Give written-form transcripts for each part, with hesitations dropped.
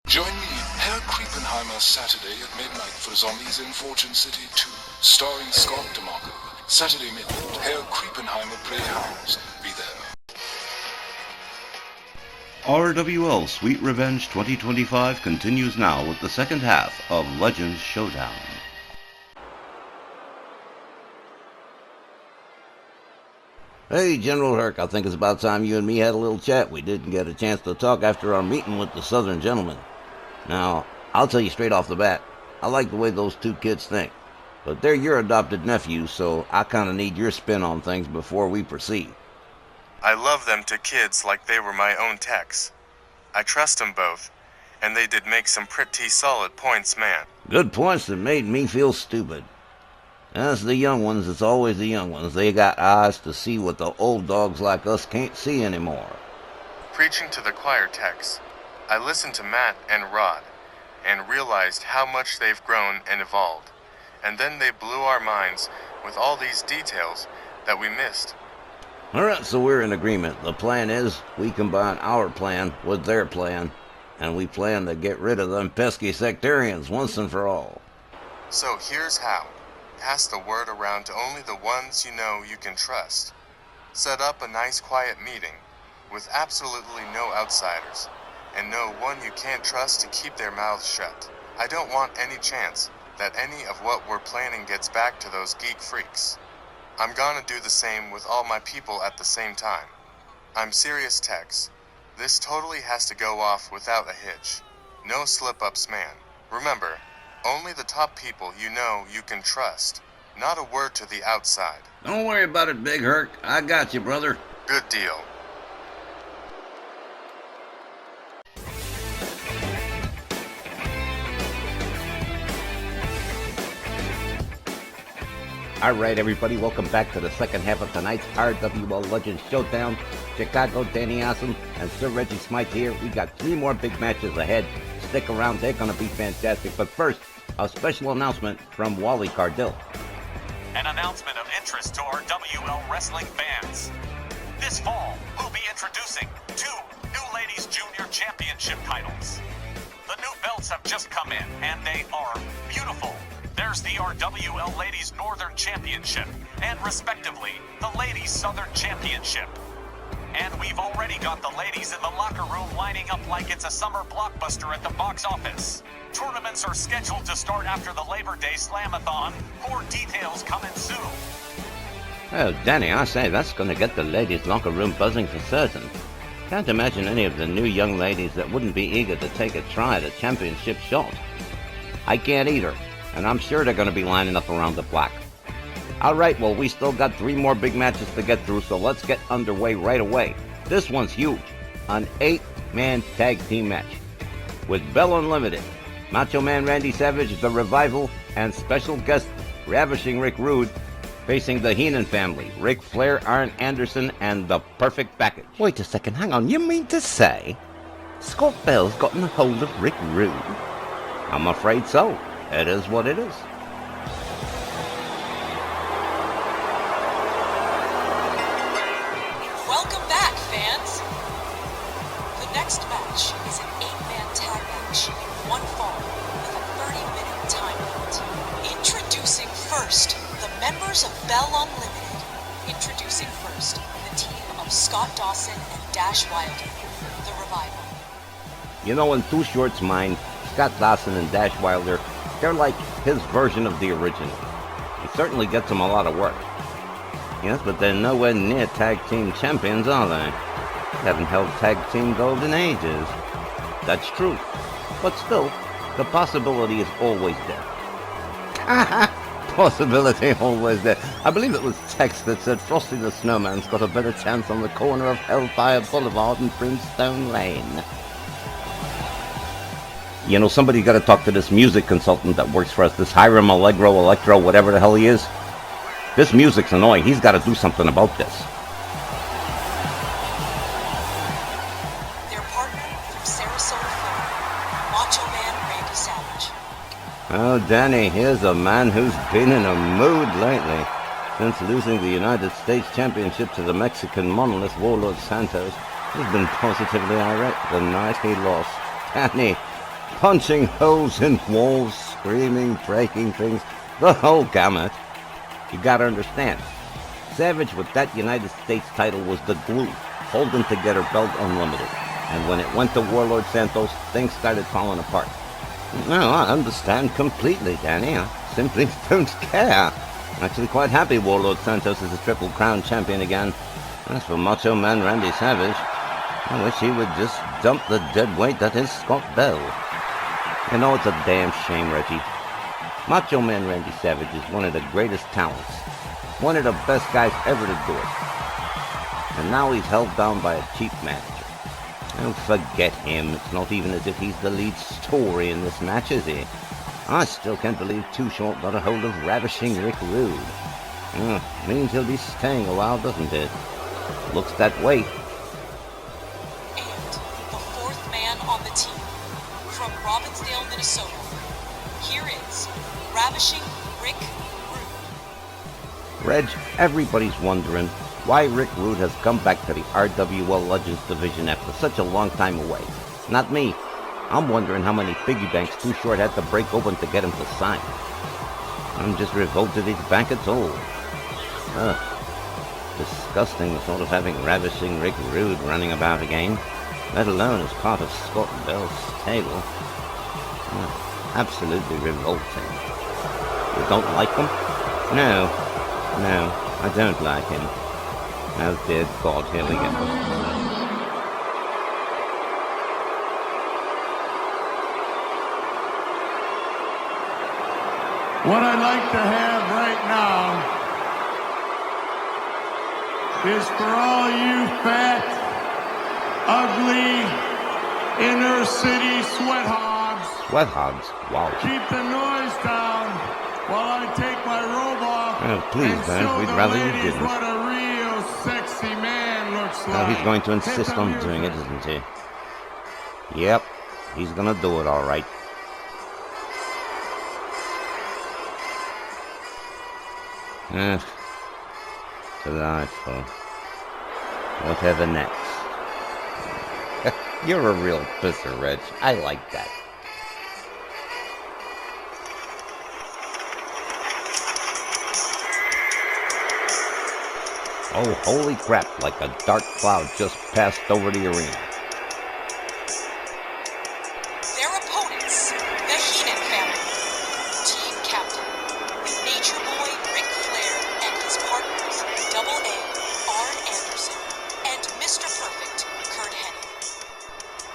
Join me, Herr Creepenheimer, Saturday at midnight for Zombies in Fortune City 2, starring Scott DeMarco. Saturday midnight, Herr Creepenheimer Playhouse. Be there. RWL Sweet Revenge 2025 continues now with the second half of Legends Showdown. Hey, General Herc, I think it's about time you and me had a little chat. We didn't get a chance to talk after our meeting with the Southern gentleman. Now, I'll tell you straight off the bat, I like the way those two kids think. But they're your adopted nephews, so I kind of need your spin on things before we proceed. I love them to kids like they were my own techs. I trust them both, and they did make some pretty solid points, man. Good points that made me feel stupid. As the young ones, it's always the young ones. They got eyes to see what the old dogs like us can't see anymore. Preaching to the choir techs, I listened to Matt and Rod, and realized how much they've grown and evolved. And then they blew our minds with all these details that we missed. Alright, so we're in agreement. The plan is, we combine our plan with their plan, and we plan to get rid of them pesky sectarians once and for all. So here's how. Pass the word around to only the ones you know you can trust. Set up a nice quiet meeting, with absolutely no outsiders, and no one you can't trust to keep their mouths shut. I don't want any chance that any of what we're planning gets back to those geek freaks. I'm gonna do the same with all my people at the same time. I'm serious, Tex. This totally has to go off without a hitch. No slip-ups, man. Remember, only the top people you know you can trust. Not a word to the outside. Don't worry about it, Big Herc. I got you, brother. Good deal. Alright, everybody, welcome back to the second half of tonight's RWL Legends Showdown. Chicago, Danny Awesome, and Sir Reggie Smythe here. We got 3 more big matches ahead. Stick around, they're going to be fantastic. But first, a special announcement from Wally Cardell. An announcement of interest to our WL wrestling fans. This fall, we'll be introducing 2 new Ladies Junior Championship titles. The new belts have just come in, and they are beautiful. There's the RWL Ladies Northern Championship, and respectively, the Ladies Southern Championship. And we've already got the ladies in the locker room lining up like it's a summer blockbuster at the box office. Tournaments are scheduled to start after the Labor Day Slamathon. More details coming soon. Oh, Danny, I say, that's going to get the ladies' locker room buzzing for certain. Can't imagine any of the new young ladies that wouldn't be eager to take a try at a championship shot. I can't either, and I'm sure they're going to be lining up around the block. Alright, well, we still got 3 more big matches to get through, so let's get underway right away. This one's huge. An 8-man tag team match. With Bell Unlimited, Macho Man Randy Savage, The Revival, and special guest Ravishing Rick Rude, facing the Heenan family, Ric Flair, Arn Anderson, and the Perfect Package. Wait a second, hang on, you mean to say Scott Bell's gotten a hold of Rick Rude? I'm afraid so. It is what it is. Welcome back, fans! The next match is an 8-man tag match in one fall with a 30-minute time limit. Introducing first, the members of Bell Unlimited. Introducing first, the team of Scott Dawson and Dash Wilder, The Revival. You know, in Too Short's mind, Scott Dawson and Dash Wilder, they're like his version of the original. He certainly gets them a lot of work. Yes, but they're nowhere near tag team champions, are they? They haven't held tag team gold in ages. That's true. But still, the possibility is always there. Possibility always there. I believe it was text that said Frosty the Snowman's got a better chance on the corner of Hellfire Boulevard and Brimstone Lane. You know, somebody's got to talk to this music consultant that works for us, this Hiram Electro, whatever the hell he is. This music's annoying. He's got to do something about this. Their partner from Sarasota, Florida, Macho Man Randy Savage. Oh, Danny, here's a man who's been in a mood lately. Since losing the United States Championship to the Mexican monolith Warlord Santos, he's been positively irate the night he lost. Danny, punching holes in walls, screaming, breaking things, the whole gamut. You gotta understand, Savage with that United States title was the glue holding together Belt Unlimited. And when it went to Warlord Santos, things started falling apart. No, I understand completely, Danny. I simply don't care. I'm actually quite happy Warlord Santos is a Triple Crown champion again. As for Macho Man Randy Savage, I wish he would just dump the dead weight that is Scott Bell. You know, it's a damn shame, Reggie. Macho Man Randy Savage is one of the greatest talents. One of the best guys ever to do it. And now he's held down by a cheap manager. Oh, forget him. It's not even as if he's the lead story in this match, is he? I still can't believe Too Short got a hold of Ravishing Rick Rude. Means he'll be staying a while, doesn't it? Looks that way. And the fourth man on the team, from Robbinsdale, Minnesota, here is Ravishing Rick Rude. Reg, everybody's wondering why Rick Rude has come back to the RWL Legends division after such a long time away. Not me. I'm wondering how many piggy banks Too Short had to break open to get him to sign. I'm just revolted he's back at all. Disgusting the thought of having Ravishing Rick Rude running about again, let alone as part of Scott Bell's stable. Absolutely revolting. You don't like him? No, I don't like him. Oh dear God, here we go. What I'd like to have right now is for all you fat, ugly, inner city sweat hogs. Sweat hogs? Wow. Keep the noise down while I take my robe off. Oh, please, and Ben, show we'd the rather you ladies didn't. what a real sexy man looks like. Now he's going to insist Hit the on music. doing it, isn't he? Yep, he's gonna do it all right. Delightful. Whatever next? You're a real pisser, Reg. I like that. Oh, holy crap, like a dark cloud just passed over the arena. Their opponents, the Heenan family. Team captain, the Nature Boy Ric Flair and his partners, Double A, Arn Anderson, and Mr. Perfect, Kurt Hennig.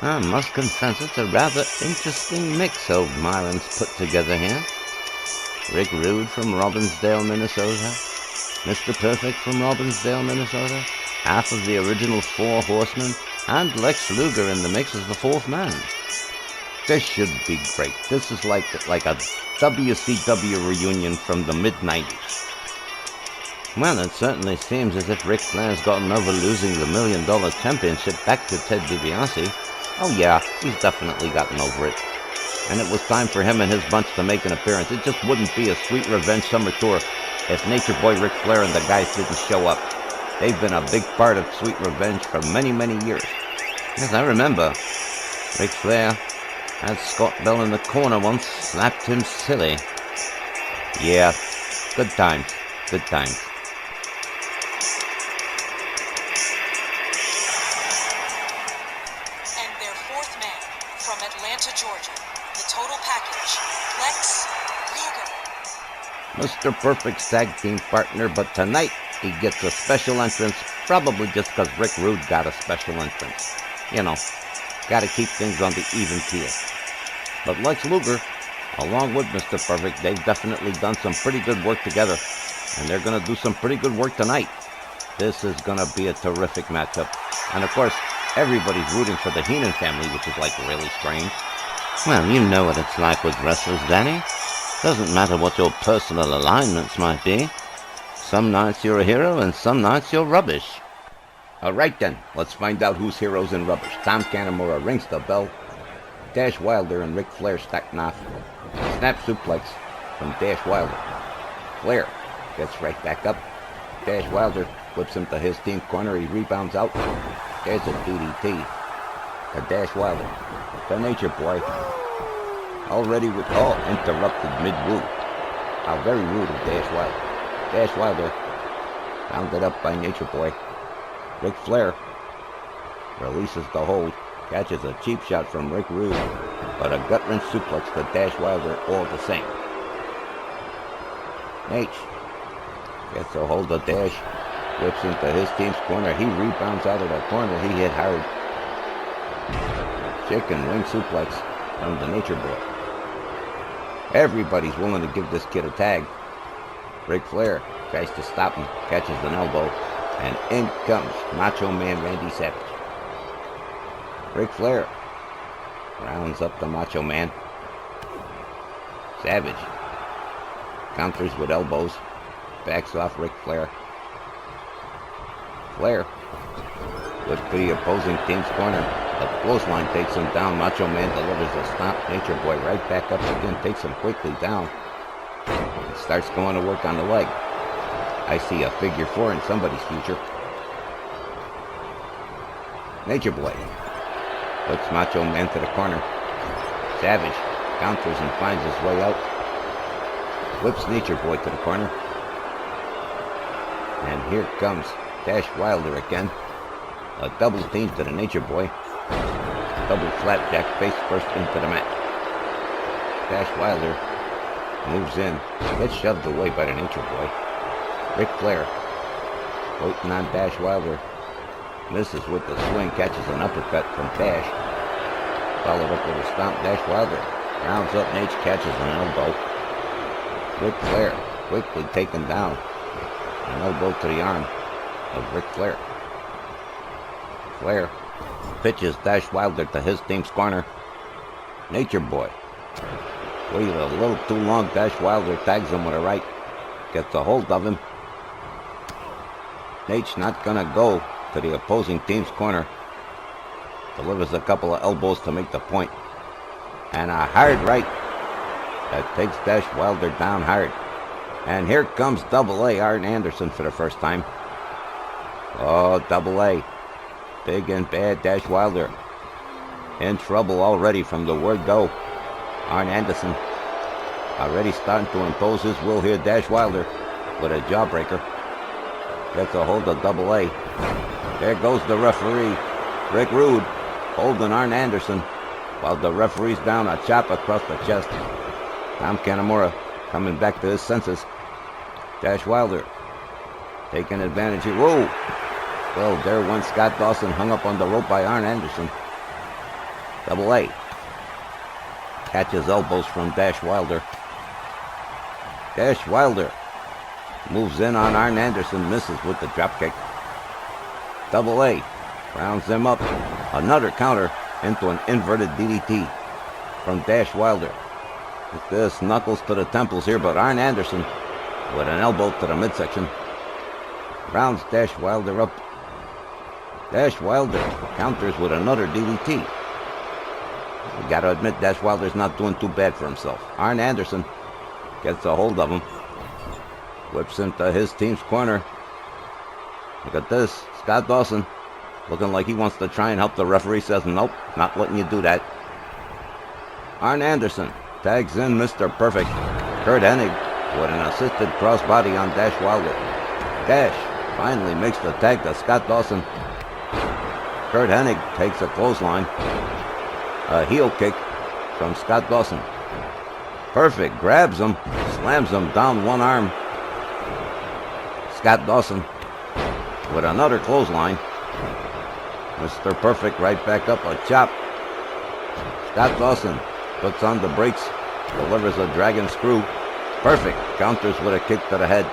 I must confess it's a rather interesting mix old Myron's put together here. Rick Rude from Robbinsdale, Minnesota. Mr. Perfect from Robbinsdale, Minnesota. Half of the original Four Horsemen. And Lex Luger in the mix as the fourth man. This should be great. This is like a WCW reunion from the mid-90s. Well, it certainly seems as if Ric Flair's gotten over losing the $1 Million Championship back to Ted DiBiase. Oh yeah, he's definitely gotten over it. And it was time for him and his bunch to make an appearance. It just wouldn't be a Sweet Revenge Summer Tour if Nature Boy Ric Flair and the guys didn't show up. They've been a big part of Sweet Revenge for many, many years. Yes, I remember. Ric Flair had Scott Bell in the corner once, slapped him silly. Yeah, good times, good times. And their fourth man, from Atlanta, Georgia, the total package, Lex Luger. Mr. Perfect's tag team partner, but tonight he gets a special entrance, probably just because Rick Rude got a special entrance. You know, gotta keep things on the even keel. But Lex Luger, along with Mr. Perfect, they've definitely done some pretty good work together, and they're gonna do some pretty good work tonight. This is gonna be a terrific matchup. And of course, everybody's rooting for the Heenan family, which is like really strange. Well, you know what it's like with wrestlers, Danny. Doesn't matter what your personal alignments might be. Some nights you're a hero and some nights you're rubbish. Alright then, let's find out who's heroes and rubbish. Tom Canamura rings the bell. Dash Wilder and Ric Flair stack knife. Snap suplex from Dash Wilder. Flair gets right back up. Dash Wilder whips him to his team corner. He rebounds out. There's a DDT to Dash Wilder. The Nature Boy Already with all interrupted mid-woo. How very rude of Dash Wilder. Dash Wilder, rounded up by Nature Boy. Ric Flair releases the hold, catches a cheap shot from Rick Rude, but a gut-wrench suplex to Dash Wilder all the same. H gets a hold of Dash, whips into his team's corner. He rebounds out of the corner. He hit hard. Chicken wing suplex from the Nature Boy. Everybody's willing to give this kid a tag. Ric Flair tries to stop him, catches an elbow, and in comes Macho Man Randy Savage. Ric Flair rounds up the Macho Man. Savage counters with elbows, backs off Ric Flair. Flair with the opposing team's corner. A clothesline takes him down. Macho Man delivers a stomp. Nature Boy right back up again, takes him quickly down. And starts going to work on the leg. I see a figure 4 in somebody's future. Nature Boy puts Macho Man to the corner. Savage counters and finds his way out. Whips Nature Boy to the corner. And here comes Dash Wilder again. A double team to the Nature Boy. Double flapjack face first into the mat. Dash Wilder moves in, gets shoved away by the Nature Boy. Ric Flair waiting on Dash Wilder. Misses with the swing, catches an uppercut from Dash. Followed up with a stomp. Dash Wilder rounds up Nate, catches an elbow. Ric Flair quickly taken down. An elbow to the arm of Ric Flair. Flair pitches Dash Wilder to his team's corner. Nature Boy waited a little too long. Dash Wilder tags him with a right. Gets a hold of him. Nate's not gonna go to the opposing team's corner. Delivers a couple of elbows to make the point. And a hard right that takes Dash Wilder down hard. And here comes Double A, Arn Anderson, for the first time. Oh, Double A. Big and bad Dash Wilder. In trouble already from the word go. Arn Anderson already starting to impose his will here. Dash Wilder with a jawbreaker. Gets a hold of Double A. There goes the referee. Rick Rude holding Arn Anderson while the referee's down a chop across the chest. Tom Kanemaru coming back to his senses. Dash Wilder taking advantage here. Whoa! Well, there went Scott Dawson, hung up on the rope by Arn Anderson. Double A catches elbows from Dash Wilder. Dash Wilder moves in on Arn Anderson, misses with the dropkick. Double A rounds them up. Another counter into an inverted DDT from Dash Wilder. With this, knuckles to the temples here, but Arn Anderson with an elbow to the midsection rounds Dash Wilder up. Dash Wilder counters with another DDT. You gotta admit, Dash Wilder's not doing too bad for himself. Arn Anderson gets a hold of him. Whips him to his team's corner. Look at this. Scott Dawson looking like he wants to try and help. The referee says, nope, not letting you do that. Arn Anderson tags in Mr. Perfect. Curt Hennig with an assisted crossbody on Dash Wilder. Dash finally makes the tag to Scott Dawson. Curt Hennig takes a clothesline. A heel kick from Scott Dawson. Perfect grabs him, slams him down one arm. Scott Dawson with another clothesline. Mr. Perfect right back up, a chop. Scott Dawson puts on the brakes, delivers a dragon screw. Perfect counters with a kick to the head.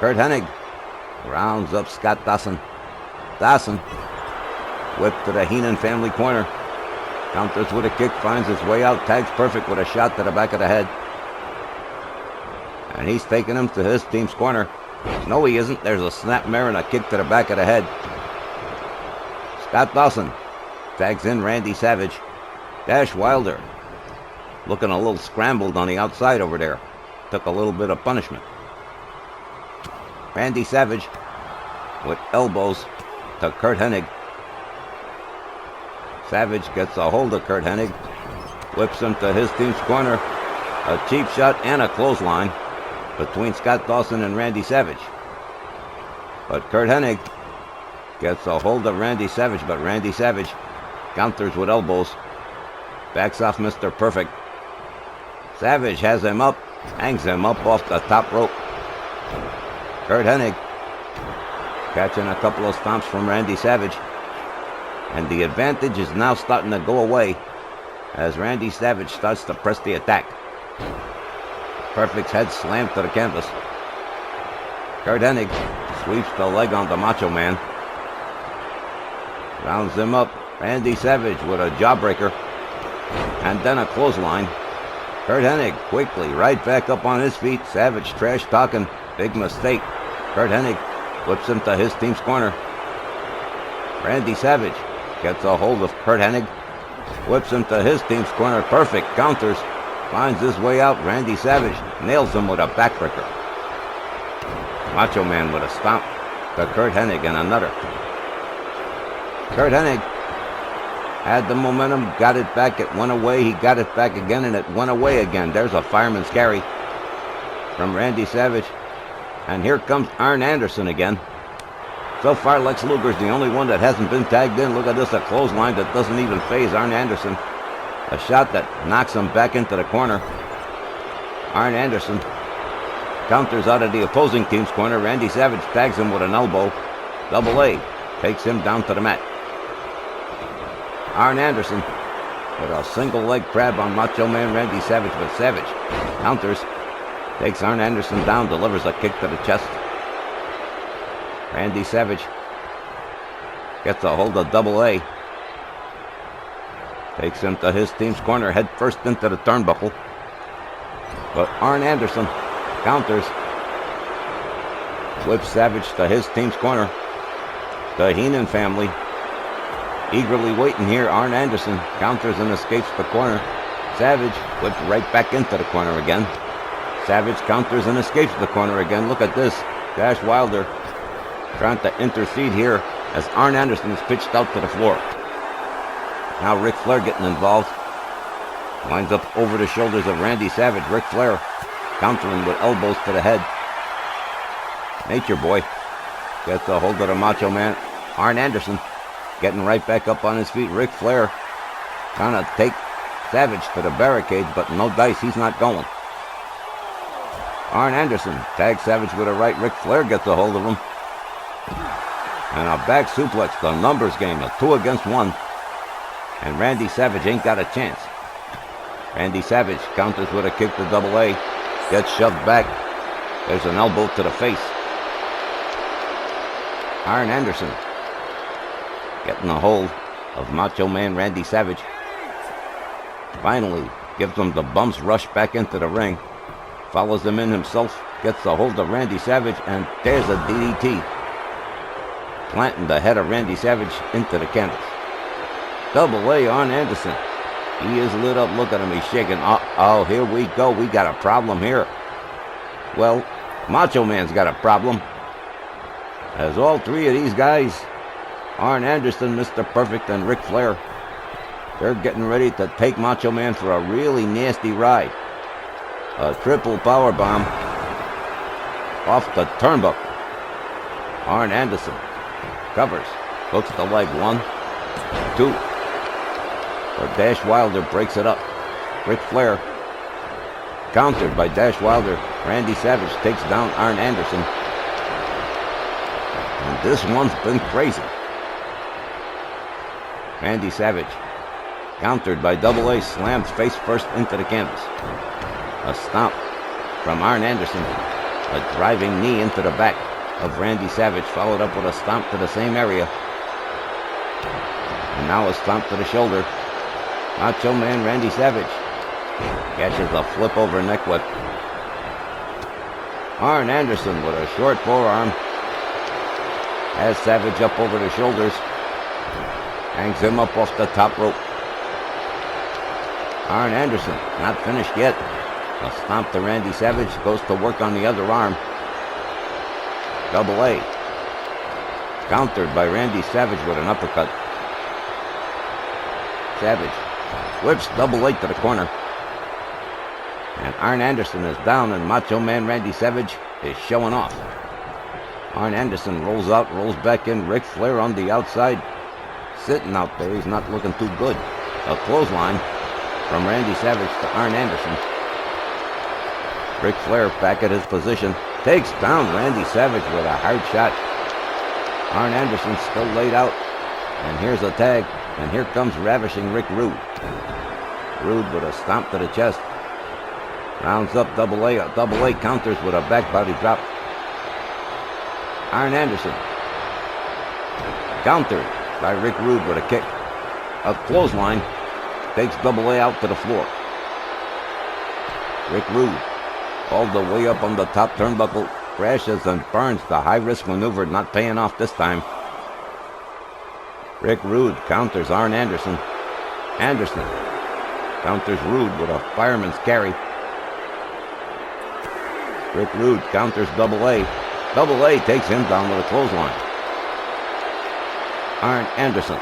Curt Hennig rounds up Scott Dawson. Dawson whip to the Heenan family corner. Counters with a kick, finds his way out, tags Perfect with a shot to the back of the head. And he's taking him to his team's corner. No, he isn't. There's a snapmare and a kick to the back of the head. Scott Dawson tags in Randy Savage. Dash Wilder looking a little scrambled on the outside over there. Took a little bit of punishment. Randy Savage with elbows to Curt Hennig. Savage gets a hold of Curt Hennig. whips him to his team's corner. A cheap shot and a clothesline between Scott Dawson and Randy Savage. But Curt Hennig gets a hold of Randy Savage, but Randy Savage counters with elbows. Backs off Mr. Perfect. Savage has him up, hangs him up off the top rope. Curt Hennig catching a couple of stomps from Randy Savage. And the advantage is now starting to go away as Randy Savage starts to press the attack. Perfect's head slammed to the canvas. Curt Hennig sweeps the leg on the Macho Man. Rounds him up. Randy Savage with a jawbreaker. And then a clothesline. Curt Hennig quickly right back up on his feet. Savage trash talking. Big mistake. Curt Hennig whips him to his team's corner. Randy Savage gets a hold of Curt Hennig. Whips him to his team's corner. Perfect counters. Finds his way out. Randy Savage nails him with a backbreaker. Macho Man with a stomp to Curt Hennig and another. Curt Hennig had the momentum, got it back, it went away, he got it back again, and it went away again. There's a fireman's carry from Randy Savage. And here comes Arn Anderson again. So far, Lex Luger's the only one that hasn't been tagged in. Look at this, a clothesline that doesn't even faze Arn Anderson. A shot that knocks him back into the corner. Arn Anderson counters out of the opposing team's corner. Randy Savage tags him with an elbow. Double A takes him down to the mat. Arn Anderson with a single leg crab on Macho Man Randy Savage, but Savage counters, takes Arn Anderson down, delivers a kick to the chest. Randy Savage gets a hold of Double A. Takes him to his team's corner, head first into the turnbuckle. But Arn Anderson counters, whips Savage to his team's corner. The Heenan family eagerly waiting here. Arn Anderson counters and escapes the corner. Savage whips right back into the corner again. Savage counters and escapes the corner again. Look at this. Dash Wilder trying to intercede here as Arn Anderson is pitched out to the floor. Now Ric Flair getting involved. Winds up over the shoulders of Randy Savage. Ric Flair countering with elbows to the head. Nature Boy gets a hold of the Macho Man. Arn Anderson getting right back up on his feet. Ric Flair trying to take Savage to the barricade, but no dice, he's not going. Arn Anderson tags Savage with a right. Ric Flair gets a hold of him. And a back suplex, the numbers game, a 2 against 1. And Randy Savage ain't got a chance. Randy Savage counters with a kick to Double A. Gets shoved back. There's an elbow to the face. Arn Anderson getting a hold of Macho Man Randy Savage. Finally gives him the bumps rush back into the ring. Follows him in himself. Gets a hold of Randy Savage, and there's a DDT. Planting the head of Randy Savage into the canvas. Double A on Anderson. He is lit up. Look at him. He's shaking. Oh, here we go. We got a problem here. Well, Macho Man's got a problem. As all three of these guys, Arn Anderson, Mr. Perfect, and Ric Flair, they're getting ready to take Macho Man for a really nasty ride. A triple power bomb off the turnbuckle. Arn Anderson covers, hooks the leg. 1, 2. But Dash Wilder breaks it up. Ric Flair countered by Dash Wilder. Randy Savage takes down Arn Anderson. And this one's been crazy. Randy Savage countered by Double A, slammed face first into the canvas. A stomp from Arn Anderson. A driving knee into the back of Randy Savage, followed up with a stomp to the same area. And now a stomp to the shoulder. Macho Man Randy Savage catches a flip over neck whip. Arn Anderson with a short forearm has Savage up over the shoulders. Hangs him up off the top rope. Arn Anderson not finished yet. A stomp to Randy Savage, goes to work on the other arm. Double A countered by Randy Savage with an uppercut. Savage Whips Double A to the corner. And Arn Anderson is down, and Macho Man Randy Savage is showing off. Arn Anderson rolls out, rolls back in. Ric Flair on the outside. Sitting out there, he's not looking too good. A clothesline from Randy Savage to Arn Anderson. Ric Flair back at his position. Takes down Randy Savage with a hard shot. Arn Anderson still laid out. And here's a tag. And here comes Ravishing Rick Rude. Rude with a stomp to the chest. Rounds up Double A. Double A counters with a back body drop. Arn Anderson. Countered by Rick Rude with a kick. A clothesline. Takes Double A out to the floor. Rick Rude, all the way up on the top turnbuckle, crashes and burns. The high-risk maneuver not paying off this time. Rick Rude counters Arn Anderson. Anderson counters Rude with a fireman's carry. Rick Rude counters Double A. Double A takes him down with a clothesline. Arn Anderson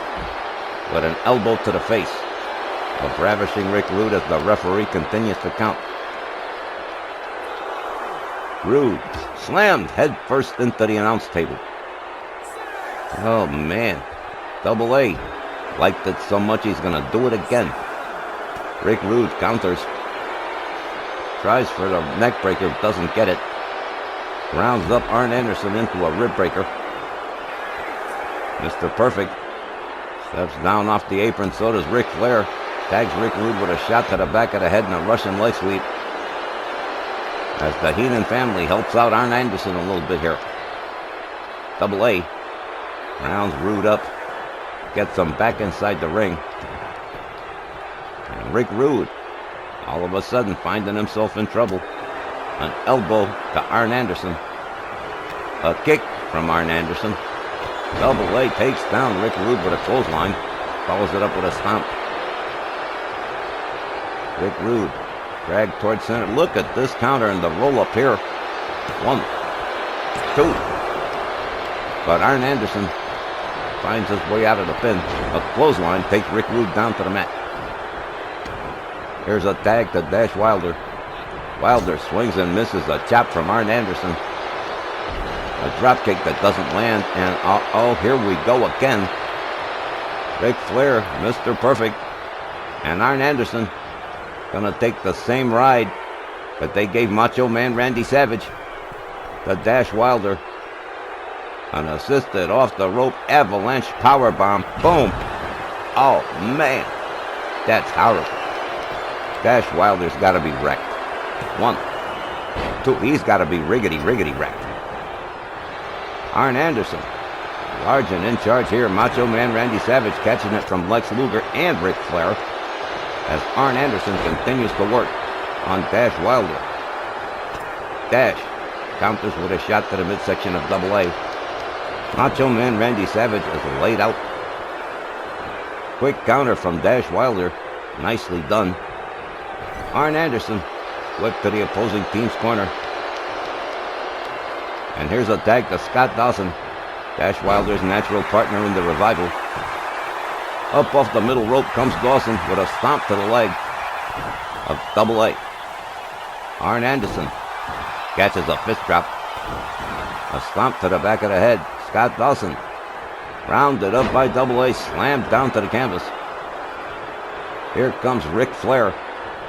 with an elbow to the face of Ravishing Rick Rude as the referee continues to count. Rude slammed head first into the announce table. Oh man, Double A liked it so much he's gonna do it again. Rick Rude counters. Tries for the neck breaker, doesn't get it. Rounds up Arn Anderson into a rib breaker. Mr. Perfect steps down off the apron, so does Ric Flair. Tags Rick Rude with a shot to the back of the head and a Russian leg sweep. As the Heenan family helps out Arn Anderson a little bit here. Double A rounds Rude up, gets him back inside the ring. And Rick Rude, all of a sudden finding himself in trouble. An elbow to Arn Anderson. A kick from Arn Anderson. Double A takes down Rick Rude with a clothesline. Follows it up with a stomp. Rick Rude dragged towards center. Look at this counter and the roll up here. 1, 2. But Arn Anderson finds his way out of the pin. A clothesline takes Rick Rude down to the mat. Here's a tag to Dash Wilder. Wilder swings and misses a chop from Arn Anderson. A dropkick that doesn't land, and oh, here we go again. Ric Flair, Mr. Perfect, and Arn Anderson gonna take the same ride that they gave Macho Man Randy Savage. The Dash Wilder. An assisted off the rope avalanche powerbomb. Boom. Oh man, that's horrible. Dash Wilder's gotta be wrecked. 1, 2, he's gotta be riggedy wrecked. Arn Anderson, large and in charge here. Macho Man Randy Savage catching it from Lex Luger and Ric Flair as Arn Anderson continues to work on Dash Wilder. Dash counters with a shot to the midsection of Double A. Macho Man Randy Savage is laid out. Quick counter from Dash Wilder, nicely done. Arn Anderson whip to the opposing team's corner. And here's a tag to Scott Dawson, Dash Wilder's natural partner in the revival. Up off the middle rope comes Dawson with a stomp to the leg of Double A. Arn Anderson catches a fist drop. A stomp to the back of the head. Scott Dawson rounded up by Double A, slammed down to the canvas. Here comes Ric Flair.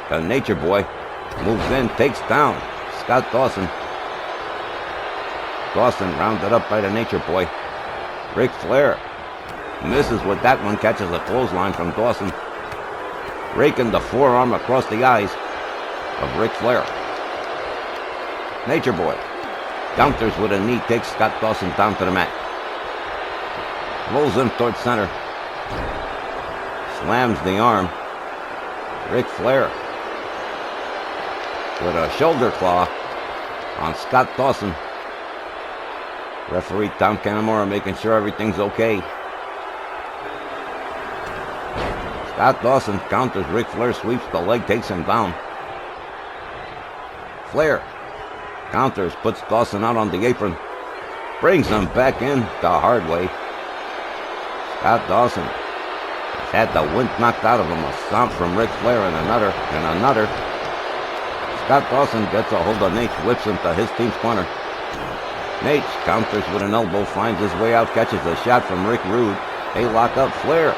The Nature Boy moves in, takes down Scott Dawson. Dawson rounded up by the Nature Boy. Ric Flair misses with that one, catches a clothesline from Dawson. Raking the forearm across the eyes of Ric Flair. Nature Boy counters with a knee, takes Scott Dawson down to the mat. Rolls him towards center. Slams the arm. Ric Flair with a shoulder claw on Scott Dawson. Referee Tom Canamora making sure everything's okay. Scott Dawson counters. Ric Flair sweeps the leg, takes him down. Flair counters, puts Dawson out on the apron, brings him back in the hard way. Scott Dawson Had the wind knocked out of him. A stomp from Ric Flair and another and another. Scott Dawson gets a hold of Nate, whips him to his team's corner. Nate counters with an elbow, finds his way out, catches a shot from Rick Rude. They lock up. Flair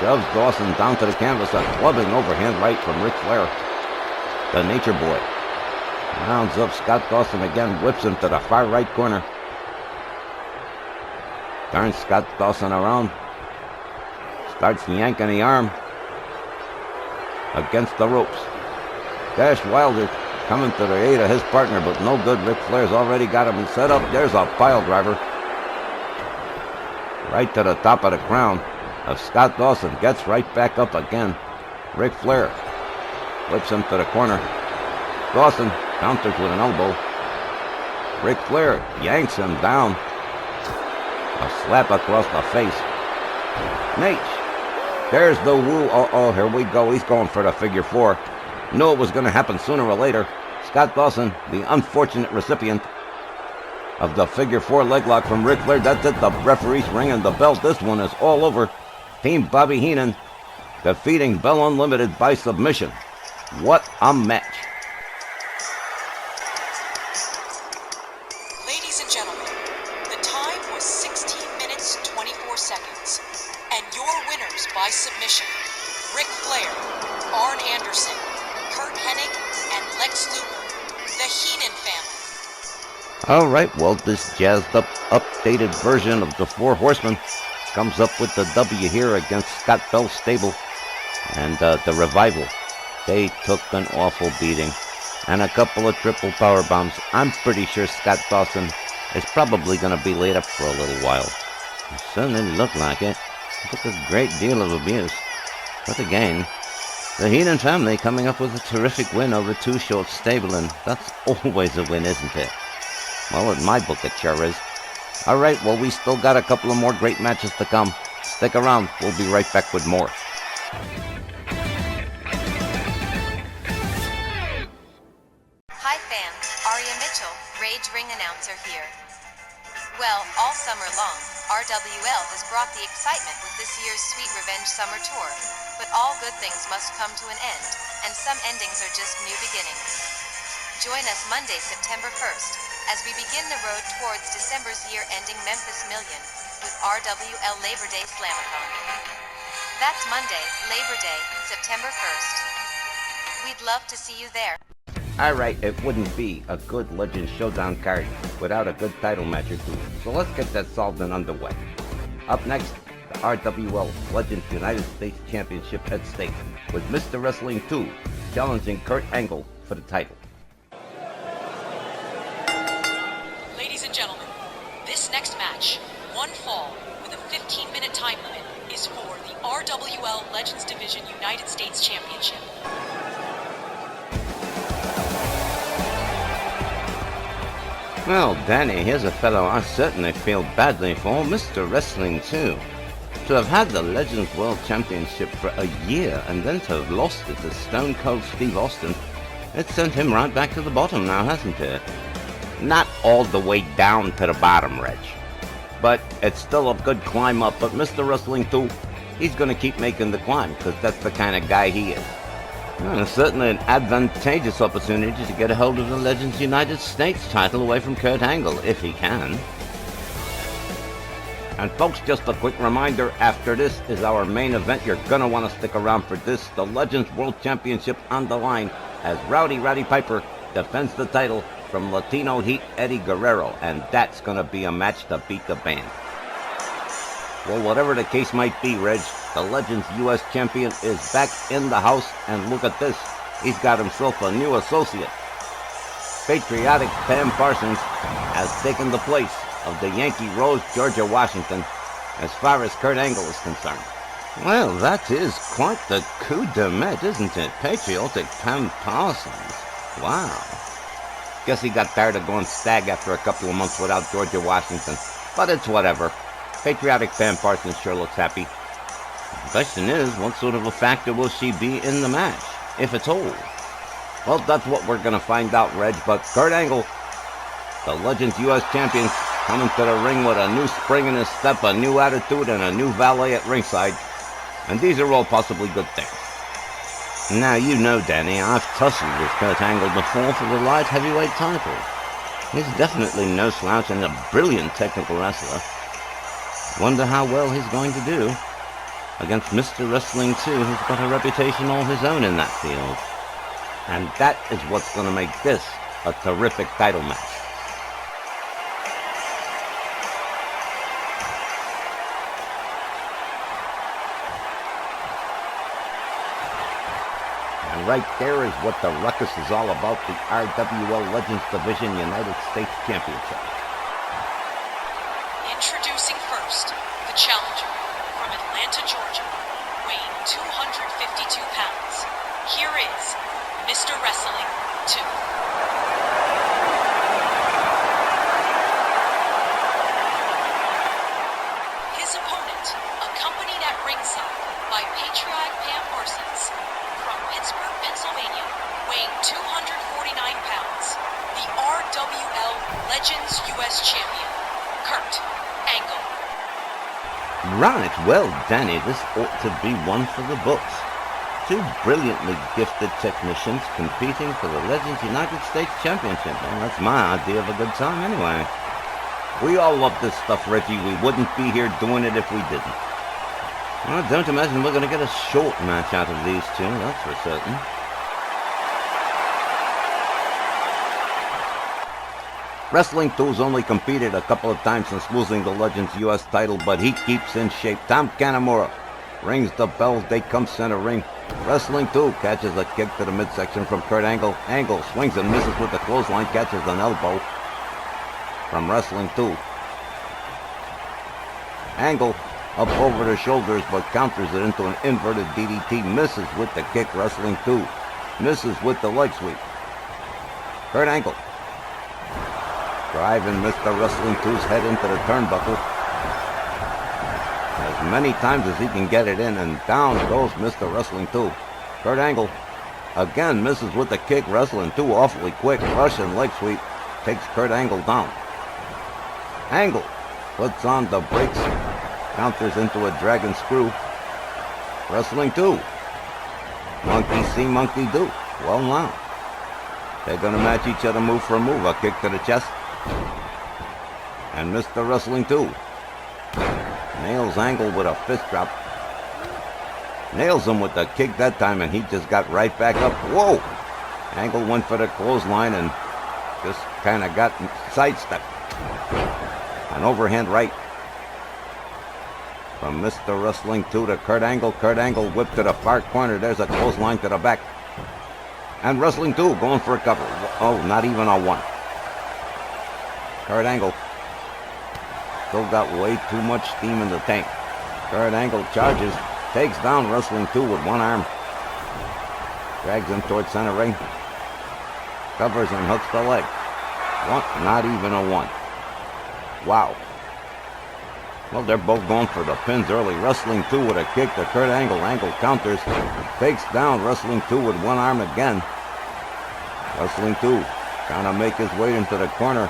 shoves Dawson down to the canvas, a clubbing overhand right from Ric Flair. The Nature Boy rounds up Scott Dawson again, whips him to the far right corner. Turns Scott Dawson around. Starts yanking the arm against the ropes. Dash Wilder coming to the aid of his partner, but no good. Ric Flair's already got him set up. There's a pile driver. Right to the top of the crown of Scott Dawson. Gets right back up again. Ric Flair whips him to the corner. Dawson counters with an elbow. Ric Flair yanks him down. A slap across the face. Nate. There's the woo. Uh-oh, here we go. He's going for the figure four. Knew it was going to happen sooner or later. Scott Dawson, the unfortunate recipient of the figure four leg lock from Ric Flair. That's it. The referee's ringing the bell. This one is all over. Team Bobby Heenan defeating Bell Unlimited by submission. What a match. Ladies and gentlemen, the time was 16 minutes 24 seconds. And your winners by submission, Ric Flair, Arn Anderson, Kurt Hennig, and Lex Luger, the Heenan family. All right, well, this jazzed up, updated version of the Four Horsemen comes up with the W here against Scott Bell's stable. And the Revival, they took an awful beating. And a couple of triple power bombs. I'm pretty sure Scott Dawson is probably going to be laid up for a little while. It certainly looked like it. It took a great deal of abuse. But again, the Heenan family coming up with a terrific win over Too Short's stable, and that's always a win, isn't it? Well, in my book, it sure is. All right, well, we still got a couple of more great matches to come. Stick around. We'll be right back with more. Hi, fans. Aria Mitchell, Rage Ring announcer here. Well, all summer long, RWL has brought the excitement with this year's Sweet Revenge Summer Tour. But all good things must come to an end, and some endings are just new beginnings. Join us Monday, September 1st, as we begin the road towards December's year-ending Memphis Million with RWL Labor Day Slamathon. That's Monday, Labor Day, September 1st. We'd love to see you there. Alright, it wouldn't be a good Legends Showdown card without a good title match or two. So let's get that solved and underway. Up next, the RWL Legends United States Championship at stake, with Mr. Wrestling 2 challenging Kurt Angle for the title. Ladies and gentlemen, this next match, one fall with a 15-minute time limit, is for the RWL Legends Division United States Championship. Well, Danny, here's a fellow I certainly feel badly for, Mr. Wrestling 2. To have had the Legends World Championship for a year and then to have lost it to Stone Cold Steve Austin, it sent him right back to the bottom now, hasn't it? Not all the way down to the bottom, Reg. But it's still a good climb up, but Mr. Wrestling 2, he's going to keep making the climb, because that's the kind of guy he is. Well, it's certainly an advantageous opportunity to get a hold of the Legends United States title away from Kurt Angle, if he can. And folks, just a quick reminder, after this is our main event. You're going to want to stick around for this. The Legends World Championship on the line as Rowdy Roddy Piper defends the title from Latino Heat Eddie Guerrero. And that's going to be a match to beat the band. Well, whatever the case might be, Reg, the Legends U.S. Champion is back in the house, and look at this. He's got himself a new associate. Patriotic Pam Parsons has taken the place of the Yankee Rose Georgia Washington as far as Kurt Angle is concerned. Well, that is quite the coup de maître, isn't it? Patriotic Pam Parsons. Wow. Guess he got tired of going stag after a couple of months without Georgia Washington. But it's whatever. Patriotic Pam Parsons sure looks happy. The question is, what sort of a factor will she be in the match, if at all? Well, that's what we're going to find out, Reg. But Kurt Angle, the Legends U.S. Champion, coming to the ring with a new spring in his step, a new attitude, and a new valet at ringside. And these are all possibly good things. Now, you know, Danny, I've tussled with Kurt Angle before for the light heavyweight title. He's definitely no slouch and a brilliant technical wrestler. Wonder how well he's going to do against Mr. Wrestling 2, who's got a reputation all his own in that field. And that is what's going to make this a terrific title match. And right there is what the ruckus is all about, the RWL Legends Division United States Championship. Introducing first, the challenger from Atlanta, Georgia, weighing 252 pounds. Here is Mr. Wrestling 2. His opponent, accompanied at ringside by patriot Pam Parsons, from Pittsburgh, Pennsylvania, weighing 249 pounds, the RWL Legends US Champion, Kurt Angle. Right, well, Danny, this ought to be one for the books. Two brilliantly gifted technicians competing for the Legends United States Championship. And that's my idea of a good time anyway. We all love this stuff, Reggie. We wouldn't be here doing it if we didn't. Well, don't imagine we're going to get a short match out of these two, that's for certain. Wrestling 2's only competed a couple of times since losing the Legends US title, but he keeps in shape. Tom Kanemaru rings the bell, they come center ring. Wrestling 2 catches a kick to the midsection from Kurt Angle. Angle swings and misses with the clothesline, catches an elbow from Wrestling 2. Angle up over the shoulders, but counters it into an inverted DDT. Misses with the kick. Wrestling 2 misses with the leg sweep. Kurt Angle driving Mr. Wrestling 2's head into the turnbuckle as many times as he can get it in, and down goes Mr. Wrestling 2. Kurt Angle again misses with the kick. Wrestling 2 awfully quick. Russian leg sweep takes Kurt Angle down. Angle puts on the brakes, counters into a dragon screw. Wrestling 2. Monkey see, monkey do. Well, now they're going to match each other move for move. A kick to the chest. And Mr. Wrestling 2 nails Angle with a fist drop. Nails him with the kick that time, and he just got right back up. Whoa! Angle went for the clothesline and just kind of got sidestepped. An overhand right from Mr. Wrestling 2 to Kurt Angle. Kurt Angle whipped to the far corner. There's a clothesline to the back. And Wrestling 2 going for a cover. Oh, not even a one. Kurt Angle still got way too much steam in the tank. Kurt Angle charges, takes down Wrestling 2 with one arm. Drags him towards center ring. Covers and hooks the leg. One, not even a one. Wow. Well, they're both going for the pins early. Wrestling 2 with a kick to Kurt Angle. Angle counters. Takes down Wrestling 2 with one arm again. Wrestling 2 trying to make his way into the corner.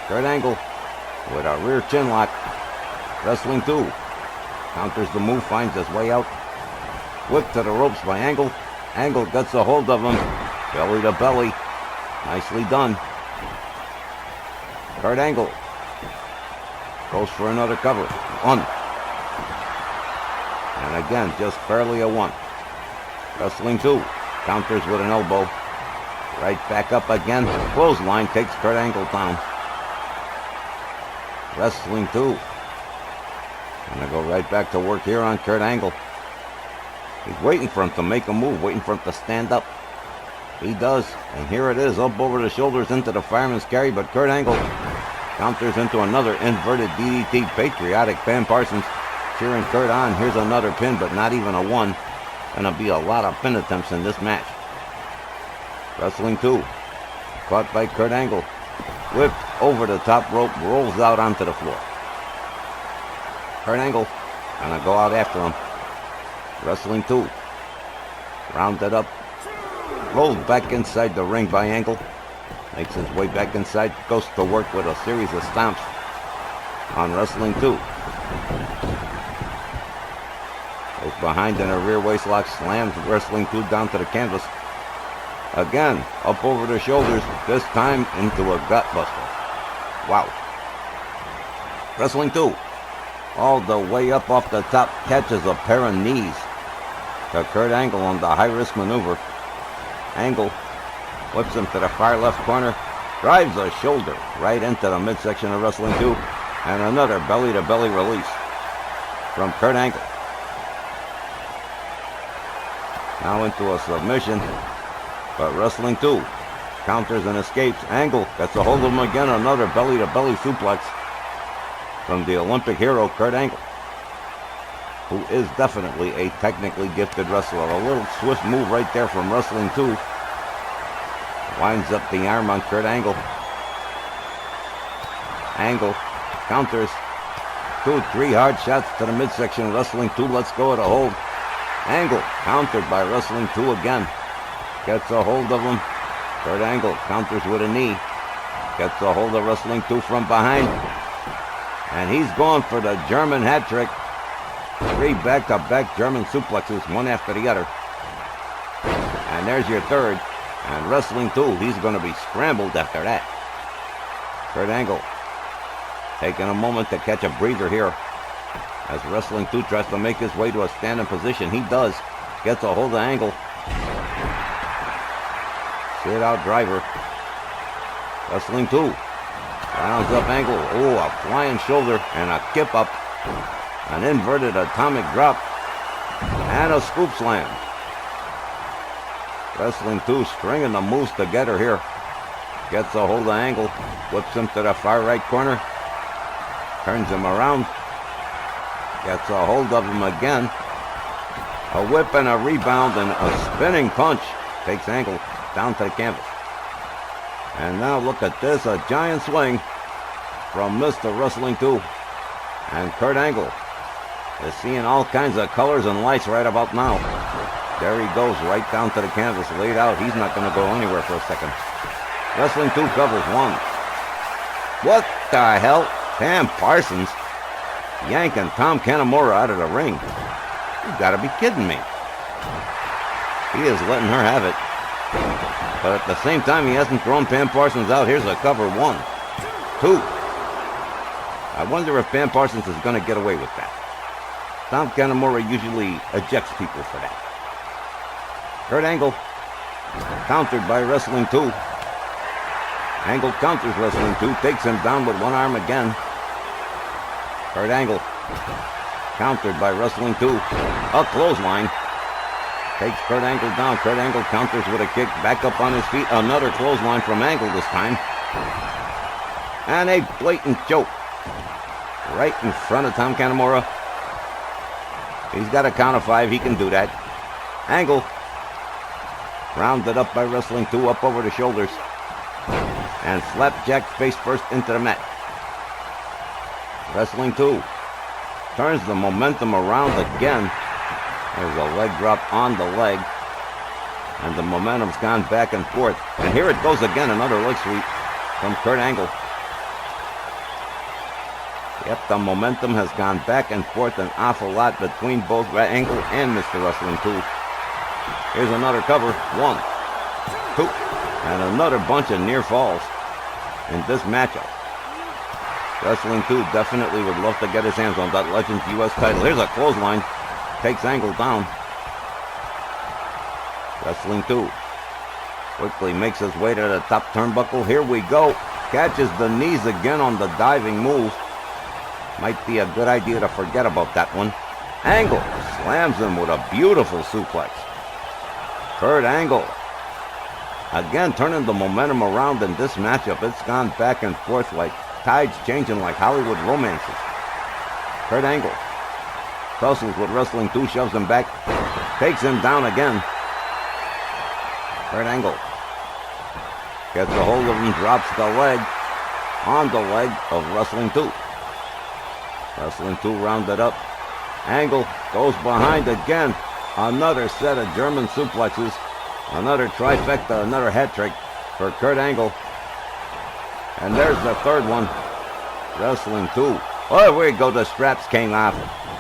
Kurt Angle with a rear chin lock. Wrestling 2 counters the move, finds his way out. Whip to the ropes by Angle. Angle gets a hold of him. Belly to belly. Nicely done. Kurt Angle goes for another cover. One. And again, just barely a one. Wrestling 2 counters with an elbow. Right back up again. Clothesline takes Kurt Angle down. Wrestling 2. Gonna go right back to work here on Kurt Angle. He's waiting for him to make a move, waiting for him to stand up. He does, and here it is, up over the shoulders into the fireman's carry, but Kurt Angle counters into another inverted DDT. Patriotic Pam Parsons cheering Kurt on. Here's another pin, but not even a one. Gonna be a lot of pin attempts in this match. Wrestling 2. Caught by Kurt Angle. Whipped over the top rope, rolls out onto the floor. Kurt Angle gonna go out after him. Wrestling 2. Rounded up. Rolled back inside the ring by Angle. Makes his way back inside. Goes to work with a series of stomps on Wrestling 2. Goes behind in a rear waistlock, slams Wrestling 2 down to the canvas. Again, up over the shoulders, this time into a gut buster. Wow. Wrestling 2, all the way up off the top, catches a pair of knees to Kurt Angle on the high-risk maneuver. Angle whips him to the far left corner, drives a shoulder right into the midsection of Wrestling 2, and another belly-to-belly release from Kurt Angle. Now into a submission, but Wrestling 2 counters and escapes. Angle gets a hold of him again, another belly-to-belly suplex from the Olympic hero, Kurt Angle, who is definitely a technically gifted wrestler. A little swift move right there from Wrestling 2. Winds up the arm on Kurt Angle. Angle counters. 2-3 hard shots to the midsection. Wrestling 2 lets go of the hold. Angle countered by Wrestling 2 again. Gets a hold of him. Kurt Angle counters with a knee. Gets a hold of Wrestling 2 from behind. And he's going for the German hat trick. 3 back-to-back German suplexes, one after the other. And there's your third. And Wrestling 2, he's going to be scrambled after that. Kurt Angle taking a moment to catch a breather here as Wrestling 2 tries to make his way to a standing position. He does. Gets a hold of Angle. Sit out driver. Wrestling 2 rounds up Angle. Oh, a flying shoulder and a kip up. An inverted atomic drop. And a scoop slam. Wrestling 2 stringing the moves together here. Gets a hold of Angle. Whips him to the far right corner. Turns him around. Gets a hold of him again. A whip and a rebound and a spinning punch. Takes Angle down to the canvas. And now look at this. A giant swing from Mr. Wrestling 2. And Kurt Angle is seeing all kinds of colors and lights right about now. There he goes, right down to the canvas, laid out. He's not going to go anywhere for a second. Wrestling 2 covers 1. What the hell? Pam Parsons yanking Tom Kanemaru out of the ring. You gotta be kidding me. He is letting her have it. But at the same time, he hasn't thrown Pam Parsons out. Here's a cover. 1, 2. I wonder if Pam Parsons is going to get away with that. Tom Kanemaru usually ejects people for that. Kurt Angle countered by Wrestling 2. Angle counters Wrestling 2, takes him down with one arm again. Kurt Angle countered by Wrestling 2. A clothesline. Takes Kurt Angle down. Kurt Angle counters with a kick. Back up on his feet. Another clothesline from Angle this time. And a blatant choke. Right in front of Tom Kanemaru. He's got a count of 5. He can do that. Angle rounded up by Wrestling 2 up over the shoulders. And slapjack face first into the mat. Wrestling 2 turns the momentum around again. There's a leg drop on the leg. And the momentum's gone back and forth. And here it goes again, another leg sweep from Kurt Angle. Yep, the momentum has gone back and forth an awful lot between both Angle and Mr. Wrestling 2. Here's another cover. 1, 2, and another bunch of near falls in this matchup. Wrestling 2 definitely would love to get his hands on that Legends US title. Here's a clothesline. Takes Angle down. Wrestling 2 quickly makes his way to the top turnbuckle. Here we go. Catches the knees again on the diving move. Might be a good idea to forget about that one. Angle slams him with a beautiful suplex. Kurt Angle again turning the momentum around in this matchup. It's gone back and forth like tides changing like Hollywood romances. Kurt Angle tussles with Wrestling 2, shoves him back, takes him down again. Kurt Angle gets a hold of him, drops the leg on the leg of Wrestling 2. Wrestling 2 rounded up. Angle goes behind again. Another set of German suplexes. Another trifecta, another hat trick for Kurt Angle. And there's the third one. Wrestling 2. Oh, there we go. The straps came off.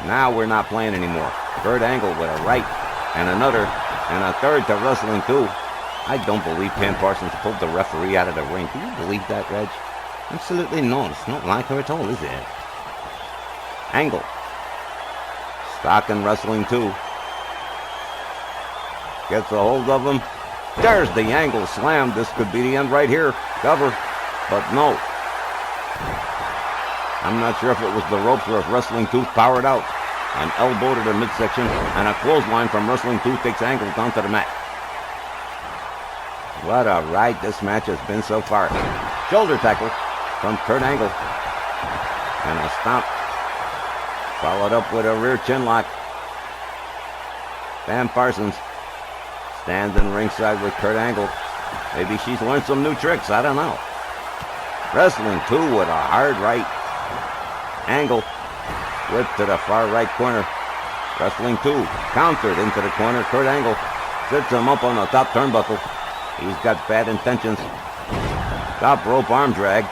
Now we're not playing anymore. Kurt Angle with a right and another and a third to Wrestling 2. I don't believe Pam Parsons pulled the referee out of the ring. Can you believe that, Reg? Absolutely not. It's not like her at all, is it? Angle. Stocking Wrestling 2. Gets a hold of him. There's the Angle slam. This could be the end right here. Cover. But no. I'm not sure if it was the ropes or if Wrestling 2 powered out. An elbow to the midsection and a clothesline from Wrestling 2 takes Angle down to the mat. What a ride this match has been so far. Shoulder tackle from Kurt Angle. And a stomp. Followed up with a rear chin lock. Pam Parsons standing ringside with Kurt Angle. Maybe she's learned some new tricks. I don't know. Wrestling 2 with a hard right. Angle. Whip to the far right corner. Wrestling 2 countered into the corner. Kurt Angle sits him up on the top turnbuckle. He's got bad intentions. Top rope arm drag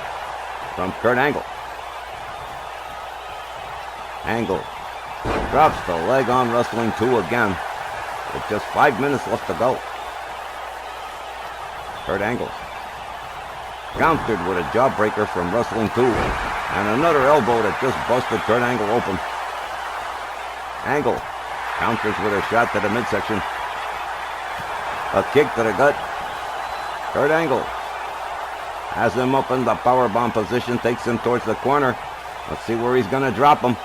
from Kurt Angle. Angle drops the leg on Wrestling 2 again with just 5 minutes left to go. Kurt Angle countered with a jawbreaker from Wrestling 2 and another elbow that just busted Kurt Angle open. Angle counters with a shot to the midsection. A kick to the gut. Kurt Angle has him up in the powerbomb position, takes him towards the corner. Let's see where he's going to drop him.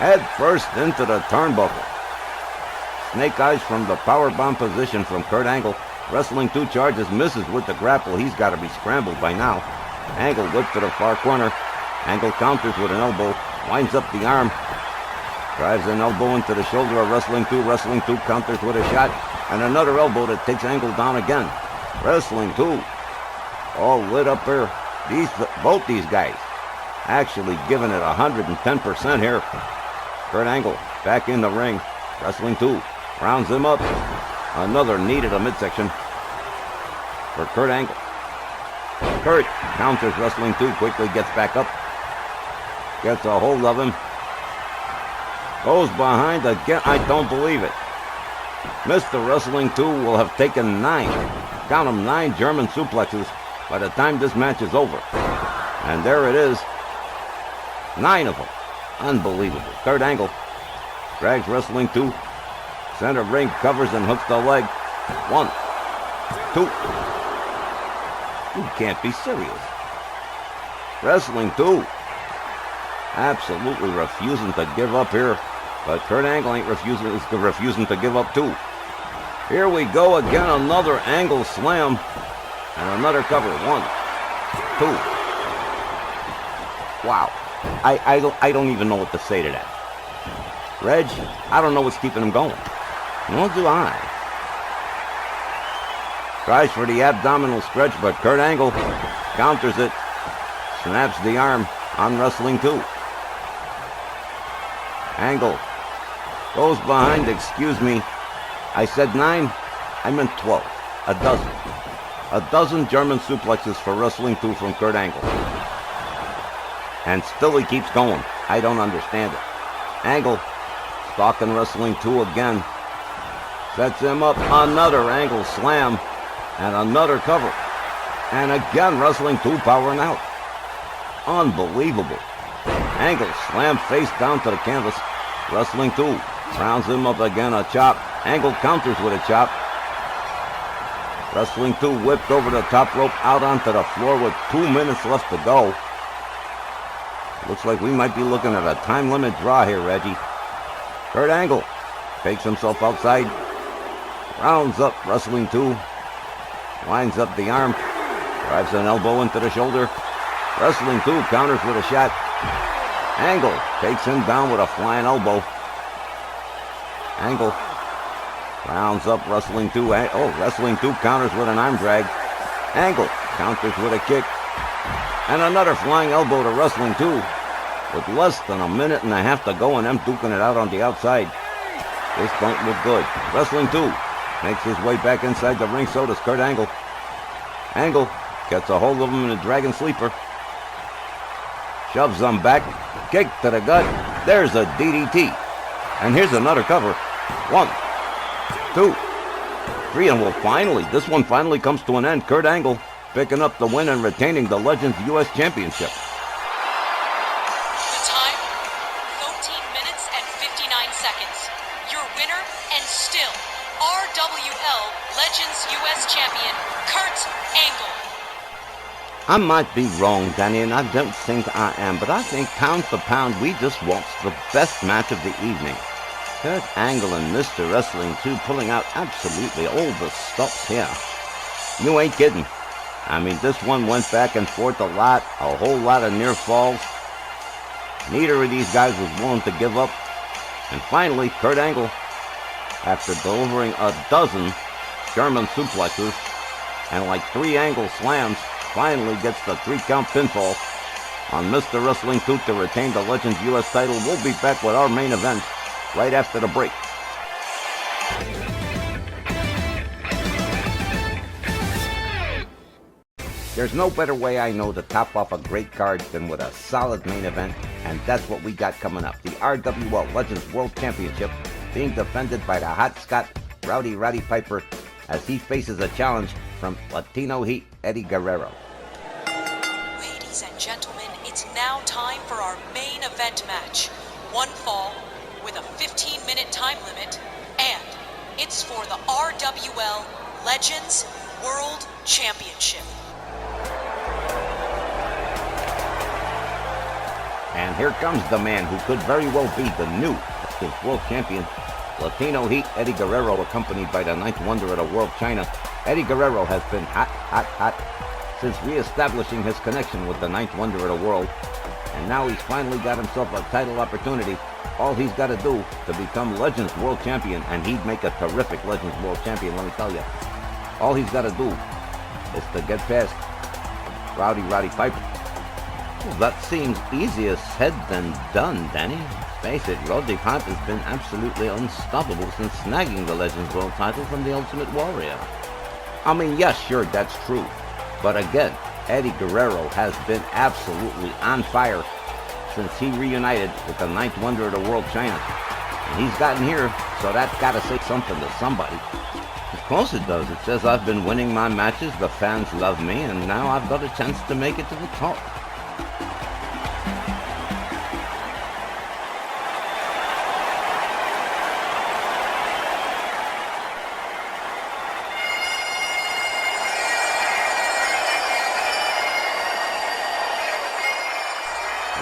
Head first into the turnbuckle. Snake eyes from the powerbomb position from Kurt Angle. Wrestling 2 charges, misses with the grapple. He's got to be scrambled by now. Angle whip to the far corner. Angle counters with an elbow, winds up the arm. Drives an elbow into the shoulder of Wrestling 2. Wrestling 2 counters with a shot. And another elbow that takes Angle down again. Wrestling 2. All lit up here. Both these guys actually giving it 110% here. Kurt Angle back in the ring. Wrestling 2 rounds him up. Another knee to the midsection for Kurt Angle. Kurt counters Wrestling 2, quickly gets back up. Gets a hold of him. Goes behind again. I don't believe it. Mr. Wrestling 2 will have taken 9, count them, 9 German suplexes by the time this match is over. And there it is. 9 of them. Unbelievable. Kurt Angle drags Wrestling 2. Center ring, covers and hooks the leg. 1, 2. You can't be serious. Wrestling 2 absolutely refusing to give up here. But Kurt Angle ain't refusing to give up too. Here we go again, another Angle slam. And another cover. 1, 2. Wow. I don't even know what to say to that. Reg, I don't know what's keeping him going. Nor do I. Tries for the abdominal stretch, but Kurt Angle counters it. Snaps the arm on Wrestling 2. Angle goes behind, excuse me. I said 9, I meant 12. A dozen. A dozen German suplexes for Wrestling 2 from Kurt Angle. And still he keeps going. I don't understand it. Angle stalking Wrestling 2 again. Sets him up. Another Angle slam. And another cover. And again Wrestling 2 powering out. Unbelievable. Angle slam face down to the canvas. Wrestling 2 rounds him up again. A chop. Angle counters with a chop. Wrestling 2 whipped over the top rope out onto the floor with 2 minutes left to go. Looks like we might be looking at a time limit draw here, Reggie. Kurt Angle takes himself outside. Rounds up Wrestling 2. Winds up the arm. Drives an elbow into the shoulder. Wrestling 2 counters with a shot. Angle takes him down with a flying elbow. Angle rounds up Wrestling 2. Wrestling 2 counters with an arm drag. Angle counters with a kick. And another flying elbow to Wrestling 2. With less than a minute and a half to go and them duking it out on the outside. This don't look good. Wrestling 2 makes his way back inside the ring, so does Kurt Angle. Angle gets a hold of him in a dragon sleeper. Shoves him back. Kick to the gut. There's a DDT. And here's another cover. 1, 2, 3, and this one finally comes to an end. Kurt Angle picking up the win and retaining the Legends U.S. Championship. The time, 13 minutes and 59 seconds. Your winner and still RWL Legends U.S. Champion, Kurt Angle. I might be wrong, Danny, and I don't think I am, but I think pound for pound we just watched the best match of the evening. Kurt Angle and Mr. Wrestling 2 pulling out absolutely all the stops here. You ain't kidding. I mean, this one went back and forth a whole lot of near falls. Neither of these guys was willing to give up. And finally, Kurt Angle, after delivering a dozen German suplexes and like 3 Angle slams, finally gets the 3-count pinfall on Mr. Wrestling 2 to retain the Legends U.S. title. We'll be back with our main event right after the break. There's no better way I know to top off a great card than with a solid main event, and that's what we got coming up. The RWL Legends World Championship being defended by the hot Scot Rowdy Roddy Piper as he faces a challenge from Latino Heat Eddie Guerrero. Ladies and gentlemen, it's now time for our main event match. One fall with a 15-minute time limit, and it's for the RWL Legends World Championship. And here comes the man who could very well be the new world champion, Latino Heat Eddie Guerrero, accompanied by the 9th wonder of the world, China. Eddie Guerrero has been hot since re-establishing his connection with the 9th wonder of the world. And now he's finally got himself a title opportunity. All he's got to do to become Legends World Champion, and he'd make a terrific Legends World Champion, let me tell you. All he's got to do is to get past Rowdy Roddy Piper. Well, that seems easier said than done, Danny. Face it, Roddy Piper's been absolutely unstoppable since snagging the Legends World title from the Ultimate Warrior. I mean, yes, sure, that's true. But again, Eddie Guerrero has been absolutely on fire since he reunited with the 9th wonder of the world, China. And he's gotten here, so that's got to say something to somebody. Of course it does. It says I've been winning my matches, the fans love me, and now I've got a chance to make it to the top.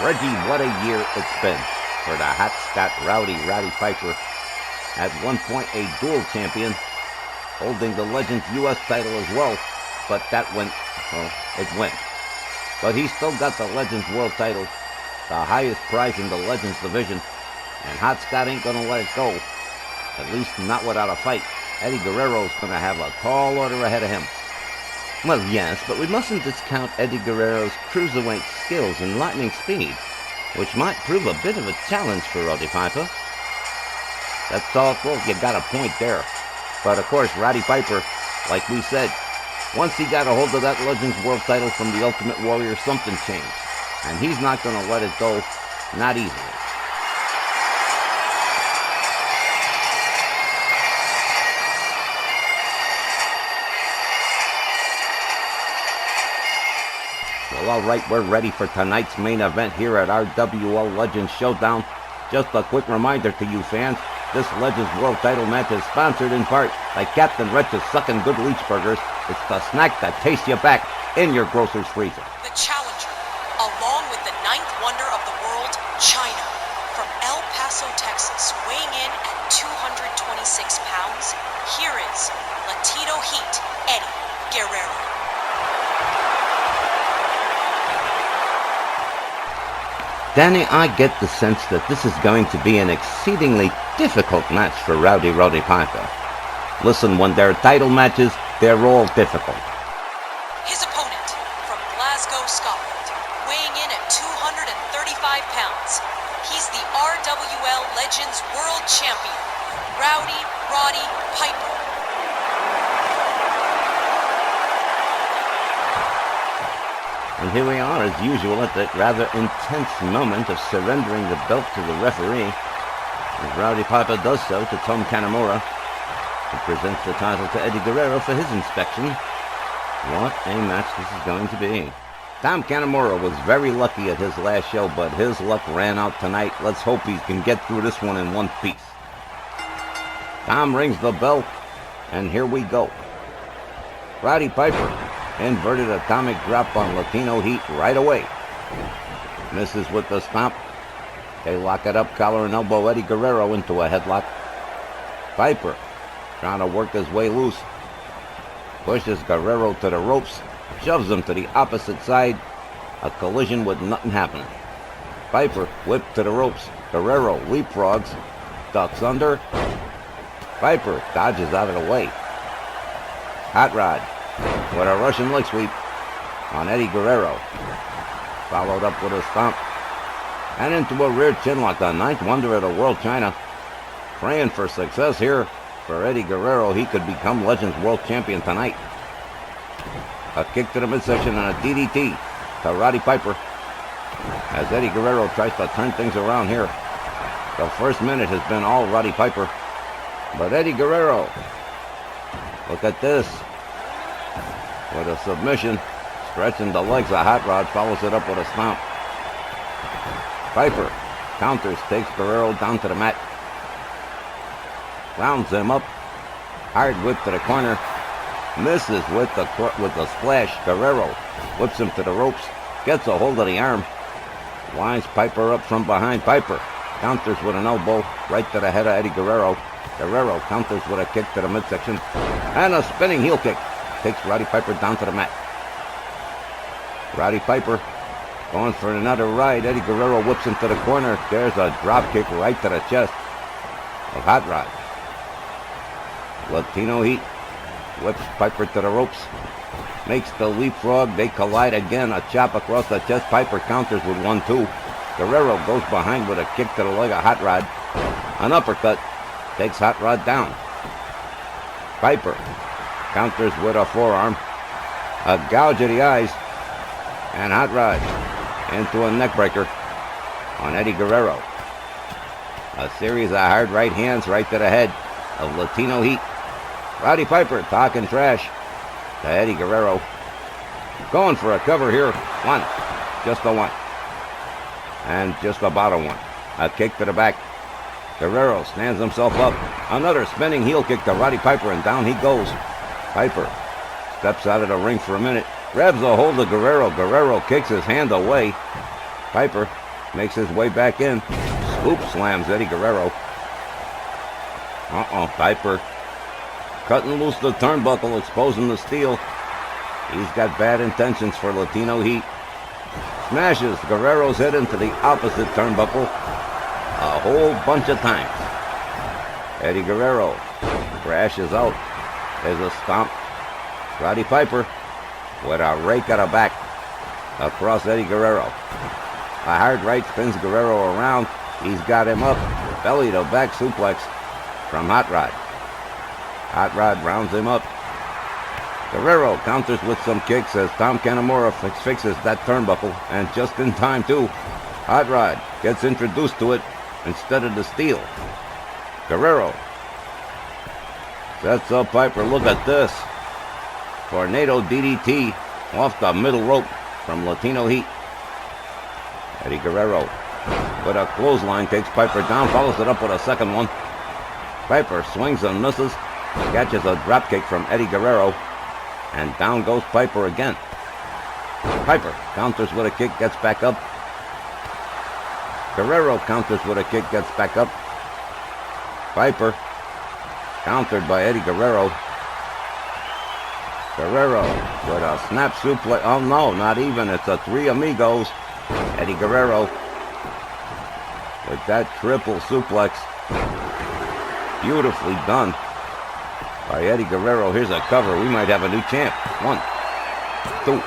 Reggie, what a year it's been for the hot Scot Rowdy Roddy Piper. At one point a dual champion, holding the Legends U.S. title as well, but that went, well, it went. But he's still got the Legends World title, the highest prize in the Legends division, and Hot Scott ain't gonna let it go, at least not without a fight. Eddie Guerrero's gonna have a tall order ahead of him. Well, yes, but we mustn't discount Eddie Guerrero's cruiserweight skills and lightning speed, which might prove a bit of a challenge for Roddy Piper. That's all, well, you got a point there. But of course, Roddy Piper, like we said, once he got a hold of that Legends World title from the Ultimate Warrior, something changed. And he's not going to let it go, not easily. Well, all right, we're ready for tonight's main event here at RWL Legends Showdown. Just a quick reminder to you fans, this Legends World title match is sponsored in part by Captain Wretch's Suckin' Good Leech Burgers. It's the snack that tastes you back in your grocer's freezer. The challenger, along with the 9th wonder of the world, China, from El Paso, Texas, weighing in at 226 pounds, here is Latino Heat Eddie Guerrero. Danny, I get the sense that this is going to be an exceedingly difficult match for Rowdy Roddy Piper. Listen, when they're title matches, they're all difficult. His opponent, from Glasgow, Scotland, weighing in at 235 pounds, he's the RWL Legends World Champion, Rowdy Roddy Piper. And here we are, as usual, at that rather intense moment of surrendering the belt to the referee. As Rowdy Piper does so to Tom Kanemaru, who presents the title to Eddie Guerrero for his inspection. What a match this is going to be. Tom Kanemaru was very lucky at his last show, but his luck ran out tonight. Let's hope he can get through this one in one piece. Tom rings the bell, and here we go. Roddy Piper inverted atomic drop on Latino Heat right away. Misses with the stomp. They lock it up, collar and elbow Eddie Guerrero into a headlock. Piper trying to work his way loose. Pushes Guerrero to the ropes. Shoves him to the opposite side. A collision with nothing happening. Piper whipped to the ropes. Guerrero leapfrogs. Ducks under. Piper dodges out of the way. Hot Rod with a Russian leg sweep on Eddie Guerrero. Followed up with a stomp. And into a rear chinlock, the ninth wonder of the world, China. Praying for success here for Eddie Guerrero. He could become Legends World Champion tonight. A kick to the midsection and a DDT to Roddy Piper. As Eddie Guerrero tries to turn things around here. The first minute has been all Roddy Piper. But Eddie Guerrero, look at this. With a submission, stretching the legs, a hot rod, follows it up with a stomp. Piper counters, takes Guerrero down to the mat. Rounds him up. Hard whip to the corner. Misses with the splash. Guerrero whips him to the ropes. Gets a hold of the arm. Winds Piper up from behind. Piper counters with an elbow right to the head of Eddie Guerrero. Guerrero counters with a kick to the midsection. And a spinning heel kick. Takes Roddy Piper down to the mat. Roddy Piper going for another ride. Eddie Guerrero whips him to the corner. There's a drop kick right to the chest of Hot Rod. Latino Heat whips Piper to the ropes. Makes the leapfrog. They collide again. A chop across the chest. Piper counters with 1-2. Guerrero goes behind with a kick to the leg of Hot Rod. An uppercut. Takes Hot Rod down. Piper counters with a forearm. A gouge of the eyes. And Hot Rod into a neckbreaker on Eddie Guerrero. A series of hard right hands right to the head of Latino Heat. Roddy Piper talking trash to Eddie Guerrero. Going for a cover here. One. Just a one. And just about a one. A kick to the back. Guerrero stands himself up. Another spinning heel kick to Roddy Piper, and down he goes. Piper steps out of the ring for a minute. Grabs a hold of Guerrero. Guerrero kicks his hand away. Piper makes his way back in. Scoop slams Eddie Guerrero. Piper cutting loose the turnbuckle, exposing the steel. He's got bad intentions for Latino Heat. Smashes Guerrero's head into the opposite turnbuckle a whole bunch of times. Eddie Guerrero crashes out. There's a stomp. Roddy Piper with a rake at the back across Eddie Guerrero. A hard right spins Guerrero around. He's got him up. Belly to back suplex from Hot Rod. Hot Rod rounds him up. Guerrero counters with some kicks as Tom Kanemaru fixes that turnbuckle, and just in time too. Hot Rod gets introduced to it instead of the steel. Guerrero sets up Piper. Look at this. Tornado DDT off the middle rope from Latino Heat. Eddie Guerrero with a clothesline takes Piper down, follows it up with a second one. Piper swings and misses, catches a dropkick from Eddie Guerrero, and down goes Piper again. Piper counters with a kick, gets back up. Guerrero counters with a kick, gets back up. Piper countered by Eddie Guerrero. Guerrero with a snap suplex. Oh no, not even. It's a Three Amigos. Eddie Guerrero with that triple suplex. Beautifully done by Eddie Guerrero. Here's a cover. We might have a new champ. 1, 2.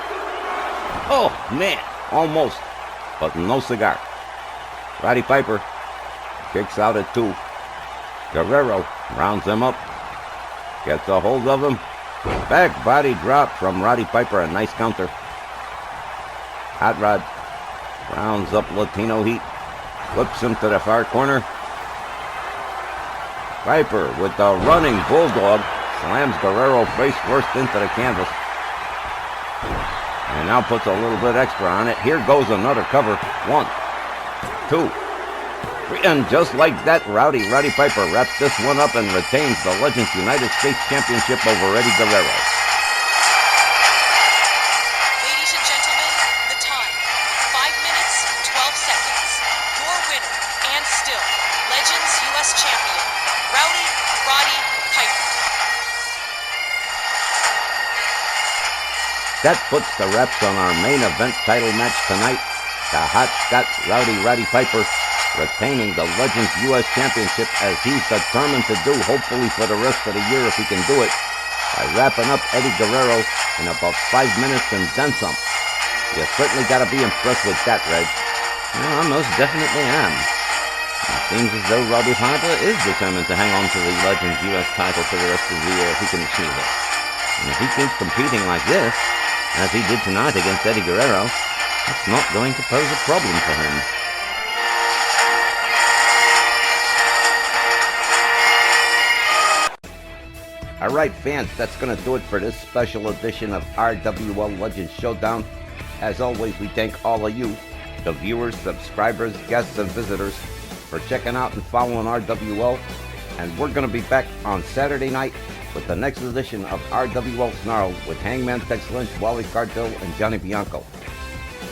Oh, man. Almost. But no cigar. Roddy Piper kicks out at 2. Guerrero rounds him up. Gets a hold of him. Back body drop from Roddy Piper. A nice counter. Hot Rod rounds up Latino Heat. Whips him to the far corner. Piper with the running bulldog slams Guerrero face first into the canvas. And now puts a little bit extra on it. Here goes another cover. 1, 2, 3. And just like that, Rowdy Piper wraps this one up and retains the Legends United States Championship over Eddie Guerrero. Ladies and gentlemen, the time, 5 minutes, 12 seconds. Your winner, and still, Legends U.S. Champion, Rowdy Roddy Piper. That puts the wraps on our main event title match tonight. The Hot Scott Rowdy Piper retaining the Legends U.S. Championship as he's determined to do, hopefully for the rest of the year if he can do it, by wrapping up Eddie Guerrero in about 5 minutes and then some. You certainly got to be impressed with that, Reg. Well, I most definitely am. It seems as though Roddy Piper is determined to hang on to the Legends U.S. title for the rest of the year if he can achieve it. And if he keeps competing like this, as he did tonight against Eddie Guerrero, it's not going to pose a problem for him. Alright fans, that's going to do it for this special edition of RWL Legends Showdown. As always, we thank all of you, the viewers, subscribers, guests, and visitors, for checking out and following RWL. And we're going to be back on Saturday night with the next edition of RWL Snarl with Hangman Tex Lynch, Wally Cardell, and Johnny Bianco.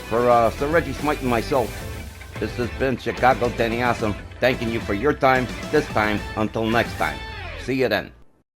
For Sir Reggie Smite and myself, this has been Chicago Danny Awesome, thanking you for your time, this time, until next time. See you then.